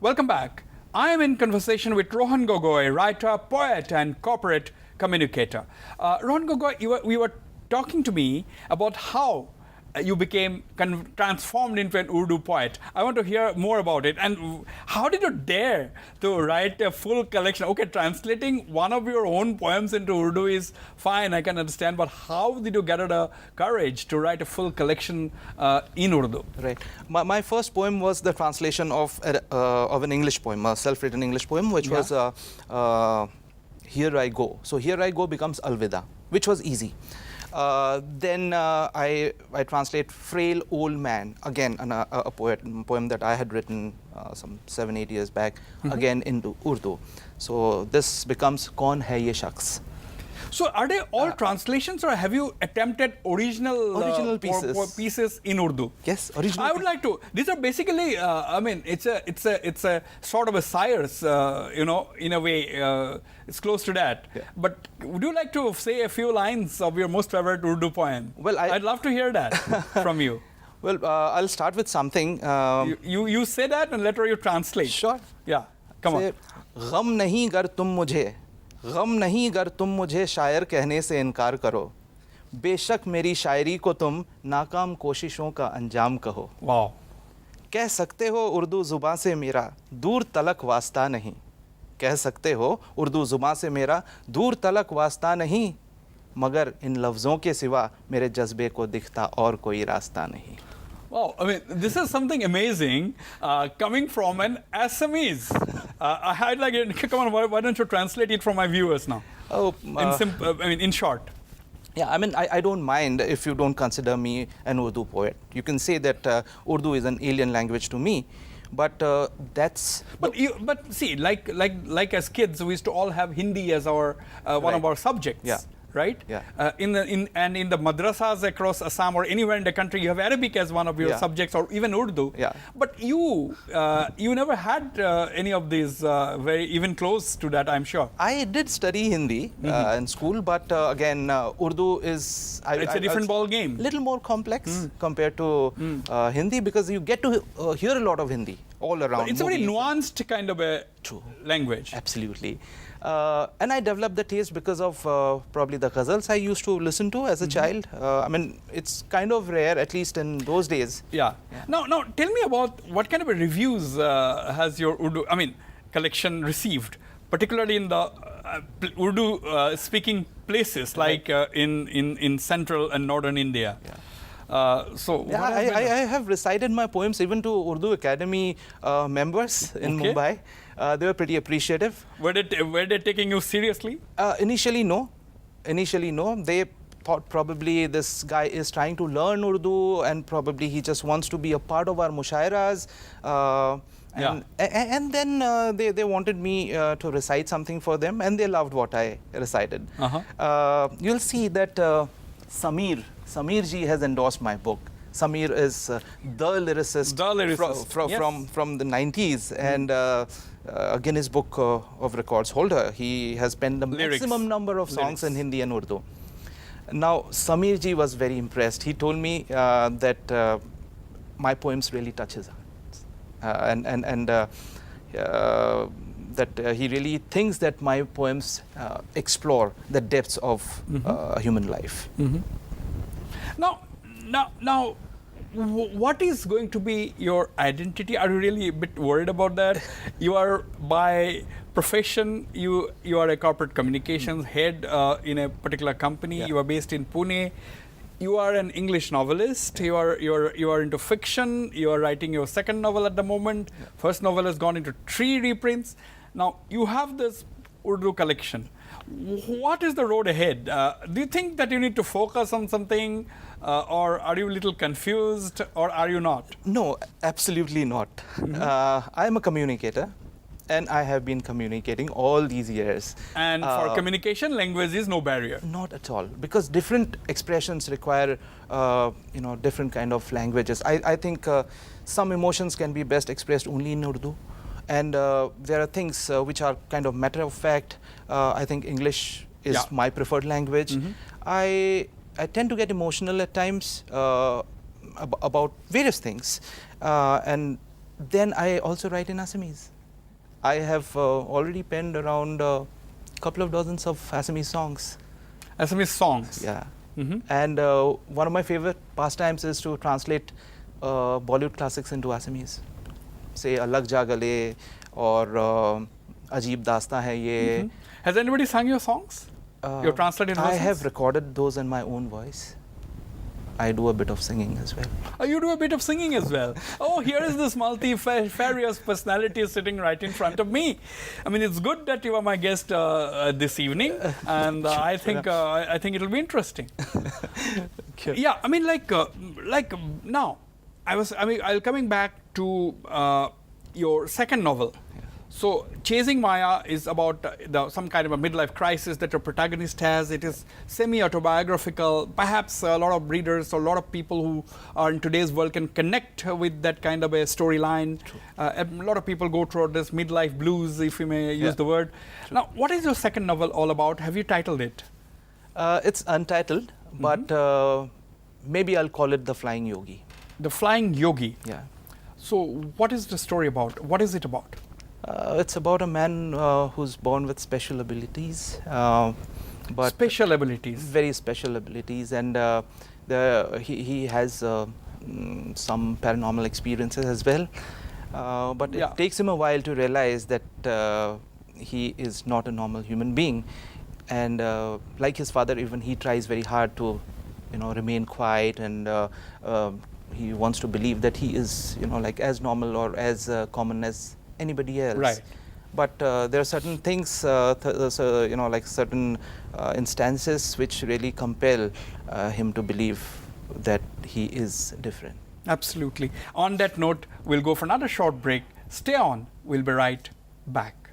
Welcome back. I am in conversation with Rohan Gogoi, writer, poet, and corporate communicator. Rohan Gogoi, we were talking to me about how you became transformed into an Urdu poet. I want to hear more about it. And how did you dare to write a full collection? Okay, translating one of your own poems into Urdu is fine, I can understand. But how did you gather the courage to write a full collection in Urdu? Right. My first poem was the translation of an English poem, a self-written English poem, which was Here I Go. So Here I Go becomes Alvida, which was easy. Then I translate Frail Old Man, again a poem that I had written some 7-8 years back, again into Urdu. So this becomes Kaun Hai Ye Shakhs. So are they all translations, or have you attempted original pieces in Urdu? Yes, original. I would like to. These are basically, I mean, it's a sort of a sires, in a way. It's close to that. Yeah. But would you like to say a few lines of your most favorite Urdu poem? Well, I'd love to hear that from you. Well, I'll start with something. You say that, and later you translate. Sure. Yeah. Come on. गम नहीं गर तुम मुझे, गम नहीं गर तुम मुझे शायर कहने से इनकार करो, बेशक मेरी शायरी को तुम नाकाम कोशिशों का अंजाम कहो। वाह। कह सकते हो उर्दू ज़ुबां से मेरा दूर तलक वास्ता नहीं, कह सकते हो उर्दू ज़ुबां से मेरा दूर तलक वास्ता नहीं, मगर इन लफ्ज़ों के सिवा मेरे जज्बे को दिखता और कोई रास्ता नहीं। Wow, I mean, this is something amazing coming from an Assamese. I'd like it. Come on, why don't you translate it for my viewers now? Oh, in short. Yeah, I mean, I don't mind if you don't consider me an Urdu poet. You can say that Urdu is an alien language to me, but that's. But see, like as kids, we used to all have Hindi as our one of our subjects. Yeah. Right? Yeah. In the madrasas across Assam or anywhere in the country, you have Arabic as one of your subjects, or even Urdu. Yeah. But you never had any of these very even close to that, I'm sure. I did study Hindi in school, but again, Urdu is it's a different ball game. Little more complex compared to Hindi, because you get to hear a lot of Hindi all around. But it's a very nuanced kind of a language. Absolutely. And I developed the taste because of probably the ghazals I used to listen to as a child. I mean, it's kind of rare, at least in those days. Yeah. Now, tell me about what kind of a reviews has your Urdu, collection received, particularly in the Urdu speaking places like in central and northern India. Yeah. I have recited my poems even to Urdu Academy members in Mumbai. They were pretty appreciative. Were they taking you seriously? Initially, no. They thought probably this guy is trying to learn Urdu and probably he just wants to be a part of our mushairas. And then they wanted me to recite something for them, and they loved what I recited. You'll see that Samir ji has endorsed my book. Samir is the lyricist, from the 90s and a Guinness Book of Records holder. He has penned the maximum number of songs in Hindi and Urdu. Now, Samir ji was very impressed. He told me that my poems really touch his heart. That he really thinks that my poems explore the depths of human life. Now, what is going to be your identity? Are you really a bit worried about that? You are, by profession, you are a corporate communications head in a particular company. Yeah. You are based in Pune. You are an English novelist. You are into fiction. You are writing your second novel at the moment. Yeah. First novel has gone into 3 reprints. Now you have this Urdu collection. What is the road ahead? Do you think that you need to focus on something, or are you a little confused, or are you not? No, absolutely not. I am a communicator, and I have been communicating all these years. And for communication, language is no barrier. Not at all, because different expressions require different kind of languages. I think some emotions can be best expressed only in Urdu. And there are things which are kind of matter of fact. I think English is my preferred language. I tend to get emotional at times about various things. And then I also write in Assamese. I have already penned around a couple of dozens of Assamese songs. Assamese songs. Yeah. Mm-hmm. And one of my favorite pastimes is to translate Bollywood classics into Assamese. Say Alag Jagale or Ajeeb Dasta Hai Ye. Mm-hmm. Has anybody sung your songs? You've translated I versions? have recorded those in my own voice. I do a bit of singing as well. Oh, you do a bit of singing as well. Oh, here is this multifarious personality sitting right in front of me. I mean, it's good that you are my guest this evening, and I think it'll be interesting. Okay. Yeah, I mean, like now, I'll coming back to your second novel. So, Chasing Maya is about some kind of a midlife crisis that your protagonist has. It is semi-autobiographical. Perhaps a lot of readers or a lot of people who are in today's world can connect with that kind of a storyline. A lot of people go through this midlife blues, if you may use the word. True. Now, what is your second novel all about? Have you titled it? It's untitled, but maybe I'll call it The Flying Yogi. The Flying Yogi. Yeah. So, what is the story about? What is it about? It's about a man who's born with special abilities, but special abilities, very special abilities, and he has some paranormal experiences as well. But it takes him a while to realize that he is not a normal human being, and like his father, even he tries very hard to, remain quiet, and he wants to believe that he is, like as normal or as common as anybody else. Right. But there are certain things, like certain instances which really compel him to believe that he is different. Absolutely. On that note, we'll go for another short break. Stay on. We'll be right back.